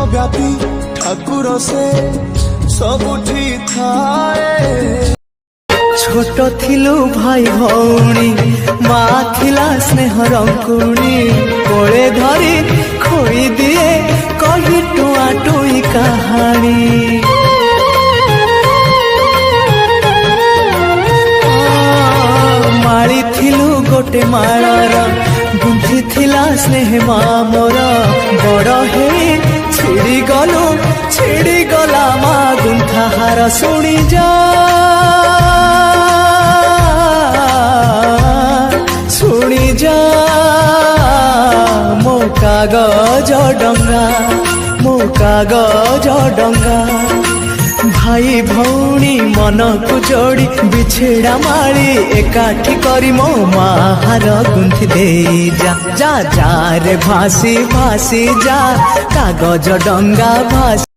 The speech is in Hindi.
सर्वव्यापी ठाकुर से सबुठी थाए। छोट थिलु भाई भौणी माँ थिला स्नेह रंकुणी कोले धरी खोई दिए कही टुआ टुई कहानी। माली थिलु गोटे मालार गुंथी थिला स्नेह माँ मोर बड़ हे छिड़ी गला माँ गुंथा हार शुणी जा मो कागज डंगा भाई भौणी मन को जोड़ी बिछेड़ा माली एकाठी करी मो माहार गुंथी दे जा जा जा रे भासी भासी जा कागज डंगा भासी।